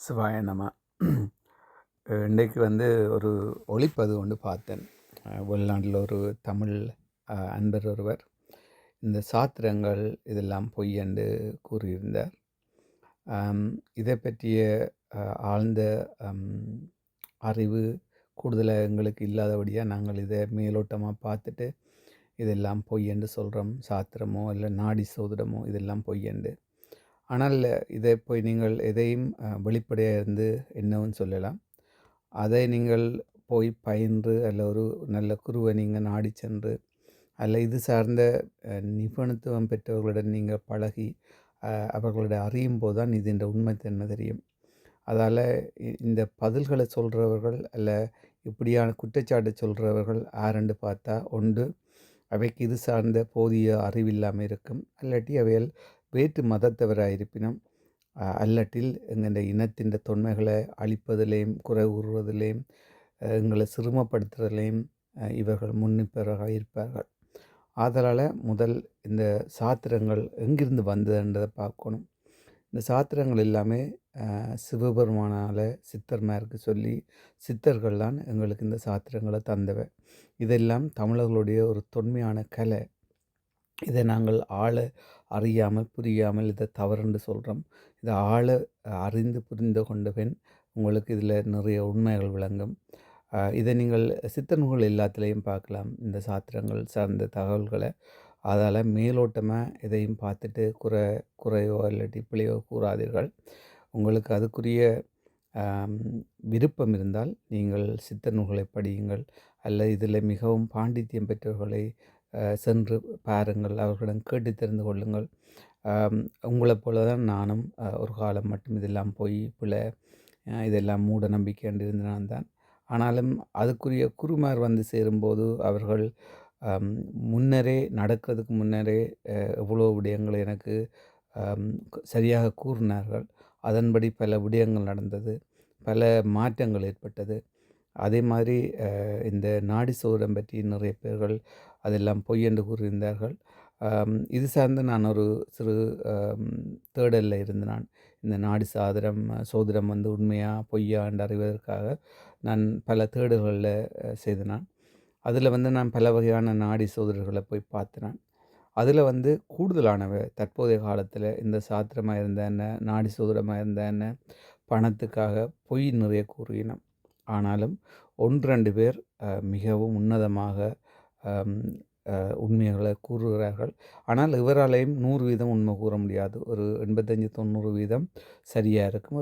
சிவாய நம. இன்றைக்கு ஒரு ஒளிப்பதிவு ஒன்று பார்த்தேன். வெளிநாட்டில் ஒரு தமிழ் அன்பர் ஒருவர் இந்த சாத்திரங்கள் இதெல்லாம் பொய் என்று கூறியிருந்தார். இதை பற்றிய ஆழ்ந்த அறிவு கூடுதலாக எங்களுக்கு இல்லாதபடியாக நாங்கள் இதை மேலோட்டமாக பார்த்துட்டு இதெல்லாம் பொய் என்று சொல்கிறோம். சாத்திரமோ இல்லை நாடி சோதிடமோ இதெல்லாம் பொய் என்று. ஆனால் இதை போய் நீங்கள் எதையும் வெளிப்படையாக இருந்து என்னவும் சொல்லலாம். அதை நீங்கள் போய் பயின்று அல்ல ஒரு நல்ல குருவை நீங்கள் நாடி சென்று அல்ல இது சார்ந்த நிபுணத்துவம் பெற்றவர்களுடன் நீங்கள் பழகி அவர்களுடைய அறியும் போது தான் இது இந்த உண்மைத்தன்மை தெரியும். அதால் இந்த பதில்களை சொல்கிறவர்கள் அல்ல இப்படியான குற்றச்சாட்டு சொல்கிறவர்கள் யாரென்று பார்த்தா ஒன்று அவைக்கு இது சார்ந்த போதிய அறிவில்லாமல் இருக்கும், அல்லாட்டி அவைகள் வேற்று மதத்தவராக இருப்பினும் அல்லட்டில் எங்கள் இனத்தின் தொன்மைகளை அழிப்பதிலேயும் குறை கூறுவதிலேயும் எங்களை சிறுமப்படுத்துவதிலேயும் இவர்கள் முன்னிப்பவராக இருப்பார்கள். ஆதலால் முதல் இந்த சாத்திரங்கள் எங்கிருந்து வந்ததுன்றதை பார்க்கணும். இந்த சாத்திரங்கள் எல்லாமே சிவபெருமானால் சித்தர்மாருக்கு சொல்லி சித்தர்கள் தான் எங்களுக்கு இந்த சாத்திரங்களை தந்தவை. இதெல்லாம் தமிழர்களுடைய ஒரு தொன்மையான கலை. இதை நாங்கள் ஆழ அறியாமல் புரியாமல் இதை தவறுன்னு சொல்கிறோம். இதை ஆழ அறிந்து புரிந்து கொண்டவன் உங்களுக்கு இதில் நிறைய உண்மைகள் விளங்கும். இதை நீங்கள் சித்த நூல்கள் எல்லாத்துலேயும் பார்க்கலாம், இந்த சாத்திரங்கள் சார்ந்த தகவல்களை. அதால் மேலோட்டமாக எதையும் பார்த்துட்டு குறையோ இல்லாட்டி பிழையோ கூறாதீர்கள். உங்களுக்கு அதுக்குரிய விருப்பம் இருந்தால் நீங்கள் சித்த நூல்களை படியுங்கள், அல்ல இதில் மிகவும் பாண்டித்யம் பெற்றவர்களை சென்று பாருங்கள், அவர்களிடம் கேட்டு தெரிந்து கொள்ளுங்கள். உங்களைப் போல தான் நானும் ஒரு காலம் மட்டும் இதெல்லாம் போய் பிழை இதெல்லாம் மூட நம்பிக்கை என்று இருந்தனான் தான். ஆனாலும் அதுக்குரிய குருமார் வந்து சேரும்போது அவர்கள் முன்னரே நடக்கிறதுக்கு முன்னரே எவ்வளோ விடயங்களை எனக்கு சரியாக கூறினார்கள். அதன்படி பல விடயங்கள் நடந்தது, பல மாற்றங்கள் ஏற்பட்டது. அதே மாதிரி இந்த நாடி சோதிடம் பற்றி நிறைய பேர்கள் அதெல்லாம் பொய் என்று கூறியிருந்தார்கள். இது சார்ந்து நான் ஒரு சிறு தேடலில் இருந்து நான் இந்த நாடி சோதிடம் உண்மையா பொய்யா என்று அறிவதற்காக நான் பல தேடல்களில் செய்தேன். அதில் நான் பல வகையான நாடி சோதரர்களை போய் பார்த்தினேன். அதில் கூடுதலானவை தற்போதைய காலத்தில் இந்த சாத்திரமாக இருந்த என்ன, நாடி சோதிடமாக இருந்த என்ன, பணத்துக்காக பொய் நிறைய கூறினோம். ஆனாலும் 1-2 பேர் மிகவும் உன்னதமாக உண்மைகளை கூறுகிறார்கள். ஆனால் இவராலையும் 100% உண்மை கூற முடியாது. ஒரு 85-90% சரியாக இருக்கும்.